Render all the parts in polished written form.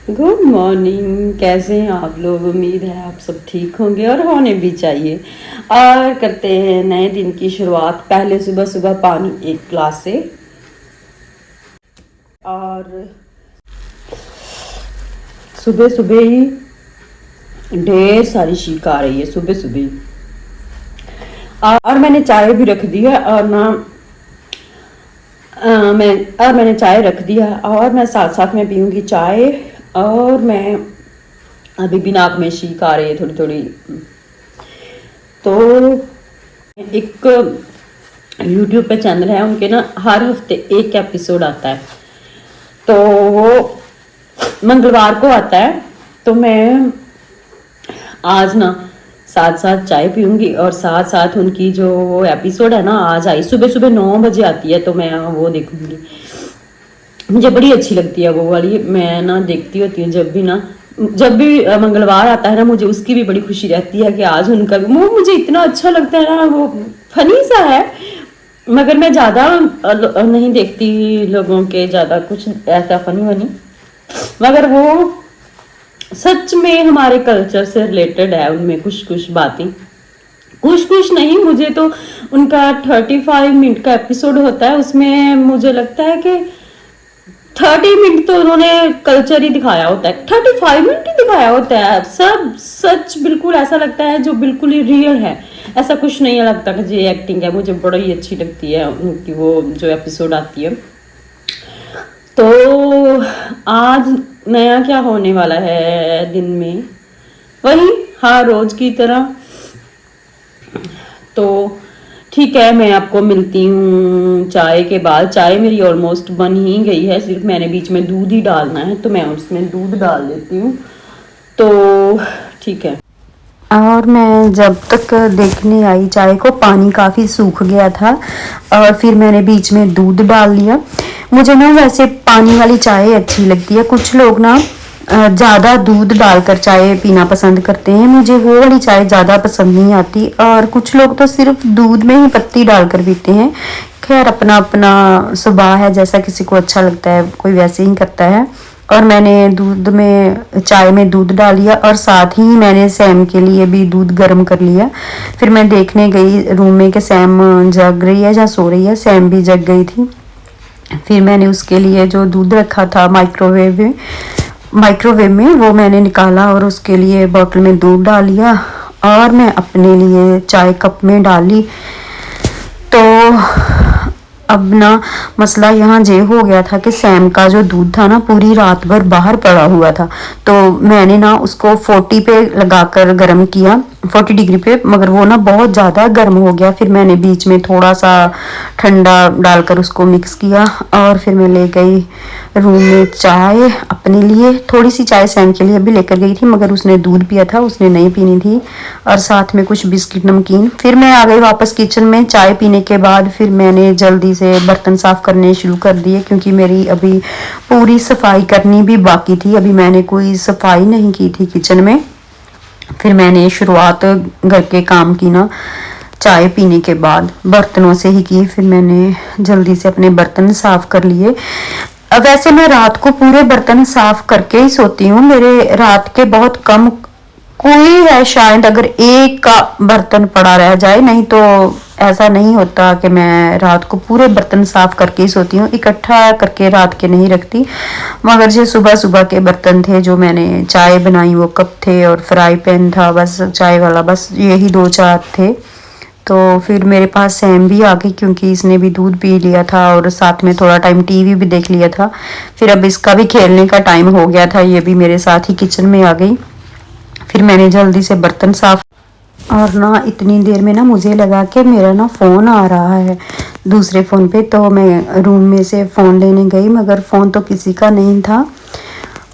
Good morning. कैसे हैं आप लोग? उम्मीद है आप सब ठीक होंगे और होने भी चाहिए। और करते हैं नए दिन की शुरुआत। पहले सुबह सुबह पानी एक गिलास से, और सुबह सुबह ही ढेर सारी छींक आ रही है सुबह सुबह ही। और मैंने चाय भी रख दी है, और ना मैंने चाय रख दिया, और मैं साथ साथ में पीऊँगी चाय। और मैं अभी भी नाक में छींक आ रही है थोड़ी थोड़ी। तो एक यूट्यूब पे चैनल है उनके ना, हर हफ्ते एक एपिसोड आता है। तो वो मंगलवार को आता है। तो मैं आज ना साथ साथ चाय पीऊँगी, और साथ साथ उनकी जो वो एपिसोड है ना, आज आई सुबह सुबह 9 बजे आती है, तो मैं वो देखूँगी। मुझे बड़ी अच्छी लगती है वो वाली। मैं ना देखती होती हूँ जब भी मंगलवार आता है ना, मुझे उसकी भी बड़ी खुशी रहती है कि आज उनका वो मुझे इतना अच्छा लगता है ना। वो फनी सा है, मगर मैं ज़्यादा नहीं देखती लोगों के ज़्यादा कुछ ऐसा फनी वनी, मगर वो सच में हमारे कल्चर से रिलेटेड है। उनमें कुछ कुछ बातें, कुछ कुछ नहीं, मुझे तो उनका 35 मिनट का एपिसोड होता है, उसमें मुझे लगता है कि 30 मिनट तो उन्होंने कल्चर ही दिखाया होता है, 35 मिनट ही दिखाया होता है। सब सच बिल्कुल ऐसा लगता है जो बिल्कुल ही रियल है। ऐसा कुछ नहीं लगता कि ये एक्टिंग है। मुझे बड़ी अच्छी लगती है उनकी वो जो एपिसोड आती है। तो आज नया क्या होने वाला है दिन में? वही हर रोज की तरह। तो ठीक है, मैं आपको मिलती हूँ चाय के बाद। चाय मेरी ऑलमोस्ट बन ही गई है, सिर्फ मैंने बीच में दूध ही डालना है, तो मैं उसमें दूध डाल देती हूँ। तो ठीक है। और मैं जब तक देखने आई चाय को, पानी काफ़ी सूख गया था, और फिर मैंने बीच में दूध डाल लिया। मुझे ना वैसे पानी वाली चाय अच्छी लगती है। कुछ लोग ना ज़्यादा दूध डालकर चाय पीना पसंद करते हैं, मुझे वो वाली चाय ज़्यादा पसंद नहीं आती। और कुछ लोग तो सिर्फ दूध में ही पत्ती डालकर पीते हैं। खैर, अपना अपना स्वभाव है, जैसा किसी को अच्छा लगता है कोई वैसे ही करता है। और मैंने चाय में दूध डाल लिया, और साथ ही मैंने सैम के लिए भी दूध गर्म कर लिया। फिर मैं देखने गई रूम में कि सैम जग रही है या सो रही है। सैम भी जग गई थी। फिर मैंने उसके लिए जो दूध रखा था माइक्रोवेव में वो मैंने निकाला, और उसके लिए बोतल में दूध डाल लिया, और मैं अपने लिए चाय कप में डाली। तो अब ना मसला यहाँ ये हो गया था कि सैम का जो दूध था ना, पूरी रात भर बाहर पड़ा हुआ था। तो मैंने ना उसको 40 पे लगाकर गर्म किया, 40 डिग्री पे, मगर वो ना बहुत ज़्यादा गर्म हो गया। फिर मैंने बीच में थोड़ा सा ठंडा डालकर उसको मिक्स किया, और फिर मैं ले गई रूम में चाय अपने लिए। थोड़ी सी चाय सैम के लिए भी लेकर गई थी, मगर उसने दूध पिया था, उसने नहीं पीनी थी, और साथ में कुछ बिस्किट नमकीन। फिर मैं आ गई वापस किचन में। चाय पीने के बाद फिर मैंने जल्दी से बर्तन साफ़ करने शुरू कर दिए, क्योंकि मेरी अभी पूरी सफाई करनी भी बाकी थी। अभी मैंने कोई सफाई नहीं की थी किचन में। फिर मैंने शुरुआत घर के काम की ना चाय पीने के बाद बर्तनों से ही की। फिर मैंने जल्दी से अपने बर्तन साफ़ कर लिए। अब वैसे मैं रात को पूरे बर्तन साफ़ करके ही सोती हूँ। मेरे रात के बहुत कम कोई है, शायद अगर एक का बर्तन पड़ा रह जाए, नहीं तो ऐसा नहीं होता कि मैं रात को पूरे बर्तन साफ करके ही सोती हूँ। इकट्ठा करके रात के नहीं रखती। मगर जो सुबह सुबह के बर्तन थे, जो मैंने चाय बनाई, वो कप थे और फ्राई पैन था, बस चाय वाला, बस यही 2-4 थे। तो फिर मेरे पास सैम भी आ गई, क्योंकि इसने भी दूध पी लिया था, और साथ में थोड़ा टाइम टीवी भी देख लिया था। फिर अब इसका भी खेलने का टाइम हो गया था, ये भी मेरे साथ ही किचन में आ गई। फिर मैंने जल्दी से बर्तन साफ, और ना इतनी देर में ना मुझे लगा कि मेरा ना फ़ोन आ रहा है दूसरे फ़ोन पे। तो मैं रूम में से फ़ोन लेने गई, मगर फ़ोन तो किसी का नहीं था।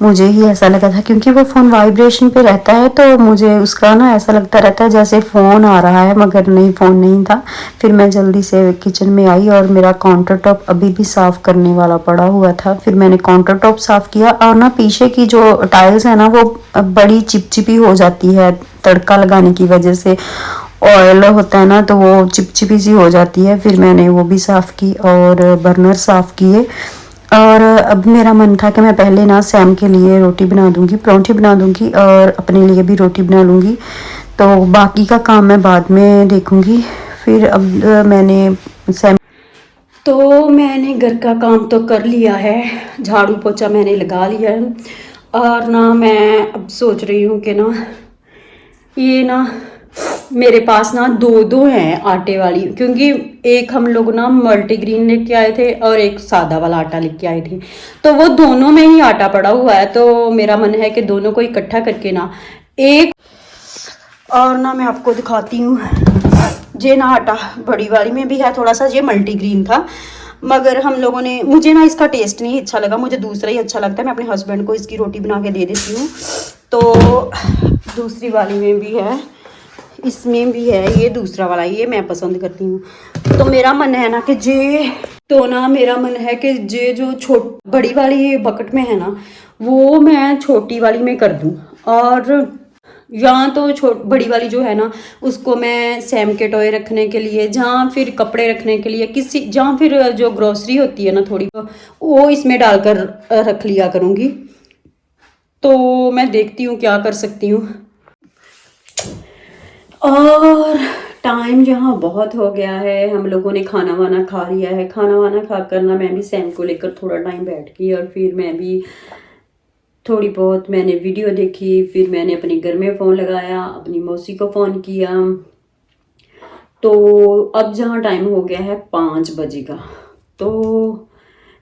मुझे ही ऐसा लगा था, क्योंकि वो फ़ोन वाइब्रेशन पे रहता है, तो मुझे उसका ना ऐसा लगता रहता है जैसे फ़ोन आ रहा है, मगर नहीं, फ़ोन नहीं था। फिर मैं जल्दी से किचन में आई, और मेरा काउंटर टॉप अभी भी साफ़ करने वाला पड़ा हुआ था। फिर मैंने काउंटर टॉप साफ़ किया, और ना पीछे की जो टाइल्स है ना, वो बड़ी चिपचिपी हो जाती है तड़का लगाने की वजह से। ऑयल होता है ना, तो वो चिपचिपी सी हो जाती है। फिर मैंने वो भी साफ़ की, और बर्नर साफ़ किए, और अब मेरा मन था कि मैं पहले ना सैम के लिए रोटी बना दूंगी, परांठे बना दूंगी और अपने लिए भी रोटी बना लूँगी। तो बाकी का काम मैं बाद में देखूंगी। फिर अब मैंने सैम मैंने घर का काम तो कर लिया है, झाड़ू पोछा मैंने लगा लिया है। और ना मैं अब सोच रही हूँ कि ना ये ना मेरे पास ना दो दो हैं आटे वाली, क्योंकि एक हम लोग ना मल्टीग्रेन लेके आए थे और एक सादा वाला आटा लेके आए थे, तो वो दोनों में ही आटा पड़ा हुआ है। तो मेरा मन है कि दोनों को इकट्ठा करके ना एक, और ना मैं आपको दिखाती हूँ ये ना आटा बड़ी वाली में भी है थोड़ा सा, ये मल्टीग्रेन था, मगर हम लोगों ने, मुझे ना इसका टेस्ट नहीं अच्छा लगा, मुझे दूसरा ही अच्छा लगता है। मैं अपने हस्बैंड को इसकी रोटी बना के दे देती हूँ। तो दूसरी वाली में भी है, इसमें भी है, ये दूसरा वाला ये मैं पसंद करती हूँ। तो मेरा मन है ना कि मेरा मन है कि जे जो बड़ी वाली बकेट में है ना वो मैं छोटी वाली में कर दूँ, और या तो बड़ी वाली जो है ना उसको मैं सैम के टॉय रखने के लिए, जहाँ फिर कपड़े रखने के लिए, किसी जहाँ फिर जो ग्रोसरी होती है ना थोड़ी, वो इसमें डालकर रख लिया करूँगी। तो मैं देखती हूँ क्या कर सकती हूँ। और टाइम यहाँ बहुत हो गया है, हम लोगों ने खाना वाना खा लिया है। खाना वाना खा कर ना मैं भी सैम को लेकर थोड़ा टाइम बैठ गई, और फिर मैं भी थोड़ी बहुत मैंने वीडियो देखी। फिर मैंने अपने घर में फ़ोन लगाया, अपनी मौसी को फ़ोन किया। तो अब जहाँ टाइम हो गया है 5 बजे का, तो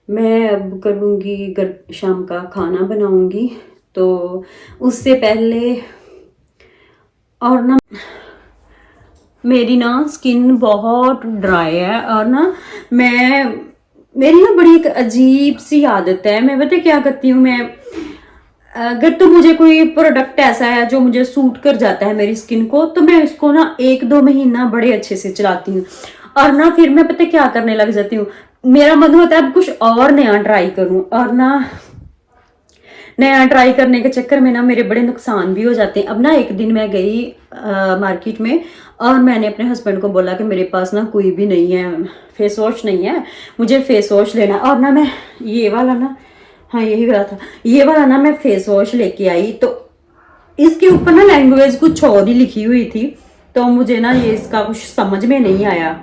मैं अब करूँगी शाम का खाना बनाऊँगी। तो उससे पहले, और ना मेरी ना स्किन बहुत ड्राई है, और ना मेरी ना बड़ी एक अजीब सी आदत है। मैं पता क्या करती हूँ, मैं अगर तो मुझे कोई प्रोडक्ट ऐसा है जो मुझे सूट कर जाता है मेरी स्किन को, तो मैं इसको ना 1-2 महीना बड़े अच्छे से चलाती हूँ, और ना फिर मैं पता क्या करने लग जाती हूँ, मेरा मन होता है अब कुछ और नया ट्राई करूँ, और ना नया ट्राई करने के चक्कर में ना मेरे बड़े नुकसान भी हो जाते हैं। अब ना एक दिन मैं गई मार्केट में, और मैंने अपने हस्बैंड को बोला कि मेरे पास ना कोई भी नहीं है, फेस वॉश नहीं है, मुझे फेस वॉश लेना। और ना मैं ये वाला ना, हाँ यही वाला था, ये वाला ना मैं फेस वॉश लेके आई, तो इसके ऊपर ना लैंग्वेज कुछ और ही लिखी हुई थी, तो मुझे ना ये इसका कुछ समझ में नहीं आया।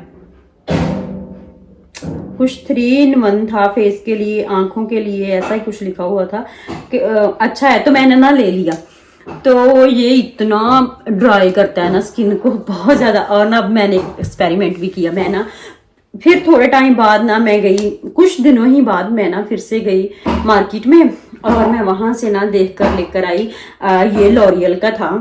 कुछ 3-in-1 था, फेस के लिए, आंखों के लिए, ऐसा ही कुछ लिखा हुआ था कि अच्छा है, तो मैंने ना ले लिया। तो ये इतना ड्राई करता है ना स्किन को बहुत ज़्यादा। और ना अब मैंने एक्सपेरिमेंट भी किया, मैं ना फिर थोड़े टाइम बाद ना मैं गई, कुछ दिनों ही बाद मैं ना फिर से गई मार्केट में, और मैं वहाँ से ना देख कर लेकर आई, ये लॉरियल का था,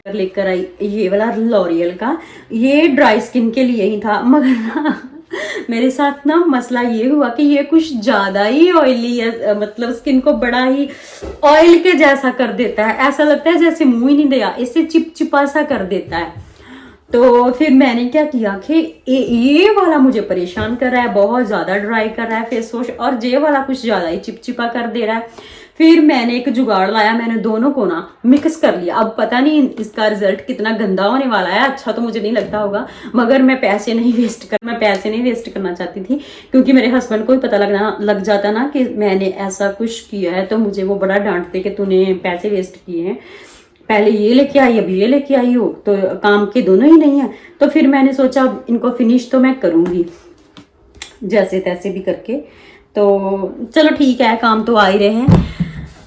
लेकर आई ये वाला लॉरियल का, ये ड्राई स्किन के लिए ही था। मगर ना मेरे साथ ना मसला ये हुआ कि ये कुछ ज़्यादा ही ऑयली है, मतलब स्किन को बड़ा ही ऑयल के जैसा कर देता है, ऐसा लगता है जैसे मुंह ही नहीं दिया, इससे चिपचिपा सा कर देता है। तो फिर मैंने क्या किया कि ये वाला मुझे परेशान कर रहा है, बहुत ज़्यादा ड्राई कर रहा है फेस वॉश, और ये वाला कुछ ज़्यादा ही चिपचिपा कर दे रहा है। फिर मैंने एक जुगाड़ लाया, मैंने दोनों को ना मिक्स कर लिया। अब पता नहीं इसका रिजल्ट कितना गंदा होने वाला है, अच्छा तो मुझे नहीं लगता होगा, मगर मैं पैसे नहीं वेस्ट करना चाहती थी, क्योंकि मेरे हस्बैंड को भी पता लग जाता ना कि मैंने ऐसा कुछ किया है, तो मुझे वो बड़ा डांटते कि तूने पैसे वेस्ट किए हैं, पहले ये लेके आई अब ये लेके आई हो, तो काम के दोनों ही नहीं है। तो फिर मैंने सोचा इनको फिनिश तो मैं करूँगी जैसे तैसे भी करके। तो चलो ठीक है, काम तो आ ही रहे हैं।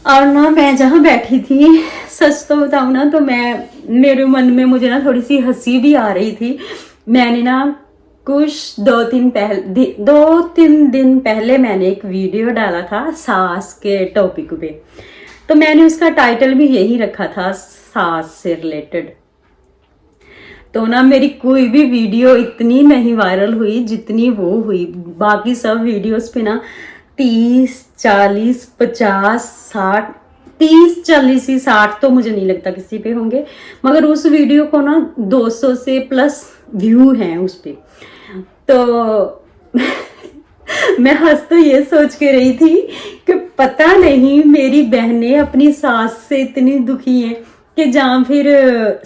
और ना मैं जहाँ बैठी थी, सच तो बताऊँ ना, तो मेरे मन में मुझे ना थोड़ी सी हंसी भी आ रही थी। मैंने ना कुछ 2-3 दिन पहले मैंने एक वीडियो डाला था सास के टॉपिक पे, तो मैंने उसका टाइटल भी यही रखा था, सास से रिलेटेड। तो ना मेरी कोई भी वीडियो इतनी नहीं वायरल हुई जितनी वो हुई। बाकी सब वीडियोस पे ना 30, 40, 50, 60, 30, 40 ही, 60 तो मुझे नहीं लगता किसी पे होंगे, मगर उस वीडियो को ना 200 से प्लस व्यू हैं उस पे। तो मैं हंस तो ये सोच के रही थी कि पता नहीं मेरी बहनें अपनी सास से इतनी दुखी हैं कि जहाँ फिर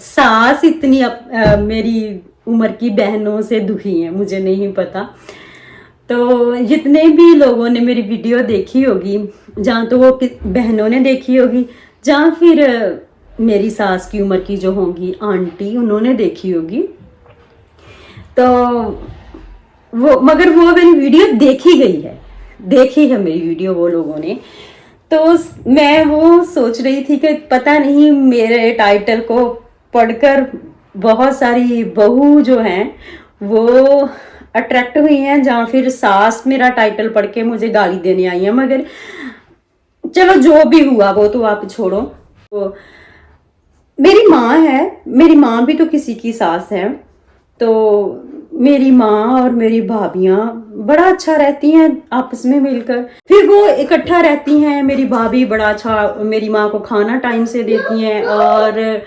सास इतनी मेरी उम्र की बहनों से दुखी हैं, मुझे नहीं पता। तो जितने भी लोगों ने मेरी वीडियो देखी होगी, जहाँ तो वो बहनों ने देखी होगी, जहाँ फिर मेरी सास की उम्र की जो होंगी आंटी, उन्होंने देखी होगी, तो मगर वो मेरी वीडियो देखी गई है, देखी है मेरी वीडियो वो लोगों ने। तो मैं वो सोच रही थी कि पता नहीं मेरे टाइटल को पढ़कर बहुत सारी बहू जो हैं वो अट्रैक्ट हुई हैं, जहाँ फिर सास मेरा टाइटल पढ़ के मुझे गाली देने आई है। मगर चलो जो भी हुआ वो तो आप छोड़ो। तो मेरी माँ है, मेरी माँ भी तो किसी की सास है, तो मेरी माँ और मेरी भाभियाँ बड़ा अच्छा रहती हैं आपस में मिलकर, फिर वो इकट्ठा रहती हैं। मेरी भाभी बड़ा अच्छा मेरी माँ को खाना टाइम से देती हैं, और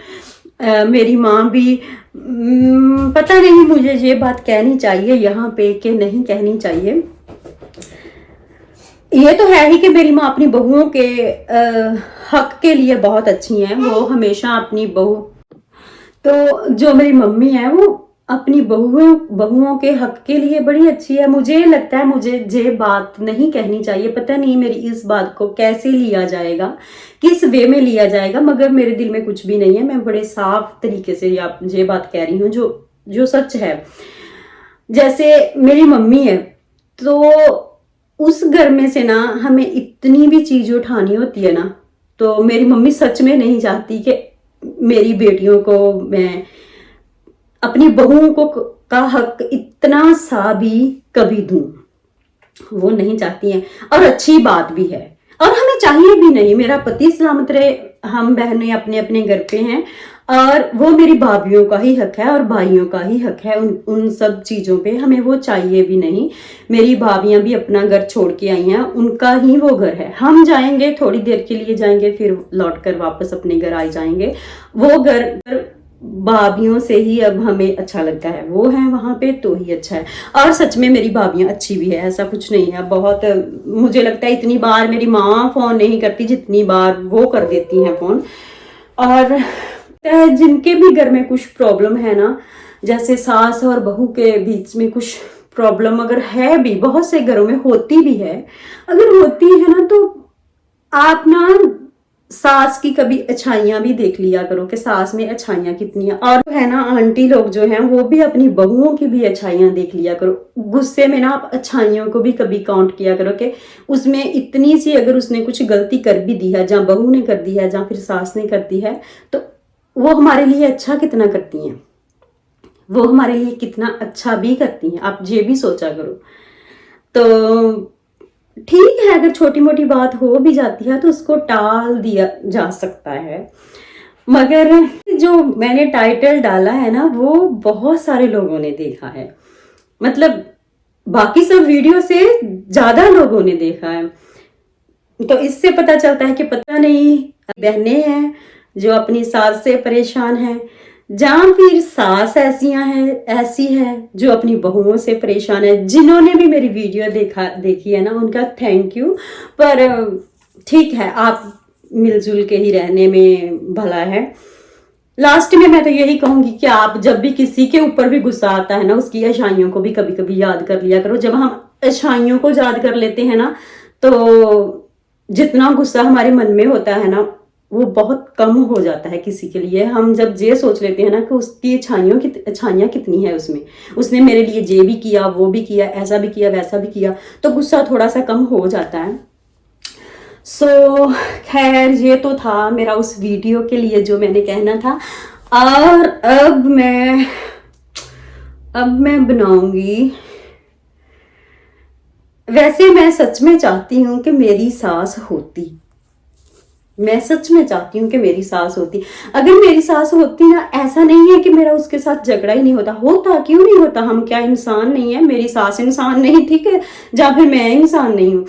मेरी माँ भी पता नहीं मुझे ये बात कहनी चाहिए यहाँ पे कि नहीं कहनी चाहिए। ये तो है ही कि मेरी माँ अपनी बहुओं के हक के लिए बहुत अच्छी हैं। वो हमेशा अपनी बहू, तो जो मेरी मम्मी है वो अपनी बहुओं के हक के लिए बड़ी अच्छी है। मुझे लगता है मुझे ये बात नहीं कहनी चाहिए, पता नहीं मेरी इस बात को कैसे लिया जाएगा, किस वे में लिया जाएगा, मगर मेरे दिल में कुछ भी नहीं है। मैं बड़े साफ तरीके से ये बात कह रही हूँ जो सच है। जैसे मेरी मम्मी है, तो उस घर में से ना हमें इतनी भी चीज उठानी होती है ना, तो मेरी मम्मी सच में नहीं चाहती कि मेरी बेटियों को मैं अपनी बहुओं को का हक इतना सा भी कभी दूं, वो नहीं चाहती हैं। और अच्छी बात भी है, और हमें चाहिए भी नहीं। मेरा पति सलामत रहे, हम बहनें अपने अपने घर पे हैं, और वो मेरी भाभीयों का ही हक है और भाइयों का ही हक है। उन सब चीजों पे हमें वो चाहिए भी नहीं। मेरी भाभियां भी अपना घर छोड़ के आई हैं, उनका ही वो घर है। हम जाएंगे, थोड़ी देर के लिए जाएंगे, फिर लौट कर वापस अपने घर आ जाएंगे। वो घर भाभीयों से ही अब हमें अच्छा लगता है, वो है वहां पे तो ही अच्छा है। और सच में मेरी भाभीयां अच्छी भी है, ऐसा कुछ नहीं है। बहुत मुझे लगता है इतनी बार मेरी माँ फोन नहीं करती जितनी बार वो कर देती हैं फोन। और जिनके भी घर में कुछ प्रॉब्लम है ना, जैसे सास और बहू के बीच में कुछ प्रॉब्लम अगर है भी, बहुत से घरों में होती भी है, अगर होती है ना, तो आप ना सास की कभी अच्छाइयां भी देख लिया करो कि सास में अच्छाइयां कितनी है। और है ना आंटी लोग जो हैं वो भी अपनी बहुओं की भी अच्छाइयां देख लिया करो। गुस्से में ना आप अच्छाइयों को भी कभी काउंट किया करो कि उसमें इतनी सी अगर उसने कुछ गलती कर भी दी है, जहाँ बहू ने कर दी है, जहाँ फिर सास ने कर दी है, तो वो हमारे लिए अच्छा कितना करती हैं, वो हमारे लिए कितना अच्छा भी करती हैं। आप ये भी सोचा करो। तो ठीक है, अगर छोटी मोटी बात हो भी जाती है तो उसको टाल दिया जा सकता है। मगर जो मैंने टाइटल डाला है ना, वो बहुत सारे लोगों ने देखा है, मतलब बाकी सब वीडियो से ज्यादा लोगों ने देखा है। तो इससे पता चलता है कि पता नहीं बहनें हैं जो अपनी सास से परेशान हैं, जहाँ फिर सास ऐसी है जो अपनी बहुओं से परेशान है। जिन्होंने भी मेरी वीडियो देखी है ना, उनका थैंक यू। पर ठीक है, आप मिलजुल के ही रहने में भला है। लास्ट में मैं तो यही कहूंगी कि आप जब भी किसी के ऊपर भी गुस्सा आता है ना, उसकी अच्छाइयों को भी कभी कभी याद कर लिया करो। जब हम अच्छाइयों को याद कर लेते हैं ना, तो जितना गुस्सा हमारे मन में होता है ना, वो बहुत कम हो जाता है किसी के लिए। हम जब ये सोच लेते हैं ना कि उसकी अच्छाइयाँ कितनी है उसमें, उसने मेरे लिए ये भी किया, वो भी किया, ऐसा भी किया, वैसा भी किया, तो गुस्सा थोड़ा सा कम हो जाता है। सो खैर, ये तो था मेरा उस वीडियो के लिए जो मैंने कहना था। और अब मैं बनाऊंगी। वैसे मैं सच में चाहती हूँ कि मेरी सास होती, मैं सच में चाहती हूँ कि मेरी सास होती। अगर मेरी सास होती ना, ऐसा नहीं है कि मेरा उसके साथ झगड़ा ही नहीं होता, क्यों नहीं होता? हम क्या इंसान नहीं है? मेरी सास इंसान नहीं थी कि, या फिर मैं इंसान नहीं हूँ?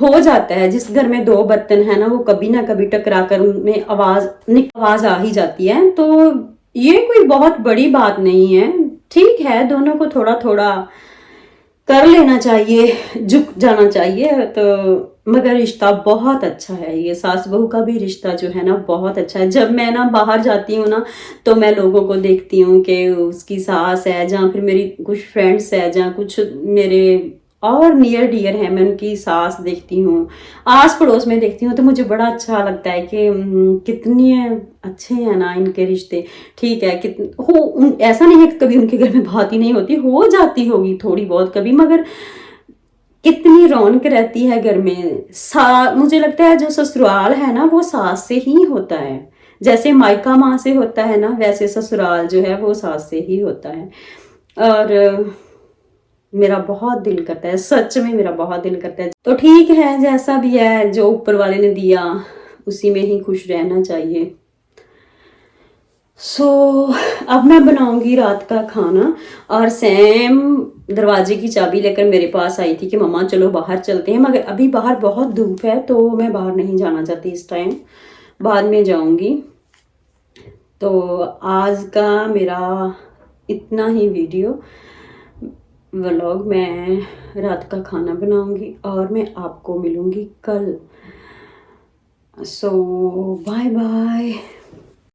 हो जाता है। जिस घर में दो बर्तन है ना, वो कभी ना कभी टकरा कर उनमें आवाज आ ही जाती है। तो ये कोई बहुत बड़ी बात नहीं है। ठीक है, दोनों को थोड़ा थोड़ा कर लेना चाहिए, झुक जाना चाहिए। तो मगर रिश्ता बहुत अच्छा है, ये सास बहू का भी रिश्ता जो है ना बहुत अच्छा है। जब मैं ना बाहर जाती हूँ ना, तो मैं लोगों को देखती हूँ कि उसकी सास है, जहाँ फिर मेरी कुछ फ्रेंड्स है, जहाँ कुछ मेरे और नियर डियर हैं। मैं उनकी सास देखती हूँ, आस पड़ोस में देखती हूँ, तो मुझे बड़ा अच्छा लगता है कि कितने अच्छे हैं ना इनके रिश्ते। ठीक है, ऐसा नहीं है कि कभी उनके घर में बात ही नहीं होती, हो जाती होगी थोड़ी बहुत कभी, मगर कितनी रौनक रहती है घर में। मुझे लगता है जो ससुराल है ना वो सास से ही होता है। जैसे मायका माँ से होता है ना, वैसे ससुराल जो है वो सास से ही होता है। और मेरा बहुत दिल करता है, सच में मेरा बहुत दिल करता है। तो ठीक है, जैसा भी है, जो ऊपर वाले ने दिया उसी में ही खुश रहना चाहिए। अब मैं बनाऊंगी रात का खाना। और सैम दरवाजे की चाबी लेकर मेरे पास आई थी कि मम्मा चलो बाहर चलते हैं, मगर अभी बाहर बहुत धूप है तो मैं बाहर नहीं जाना चाहती इस टाइम, बाद में जाऊंगी। तो आज का मेरा इतना ही वीडियो व्लॉग। मैं रात का खाना बनाऊंगी और मैं आपको मिलूंगी कल। सो बाय बाय।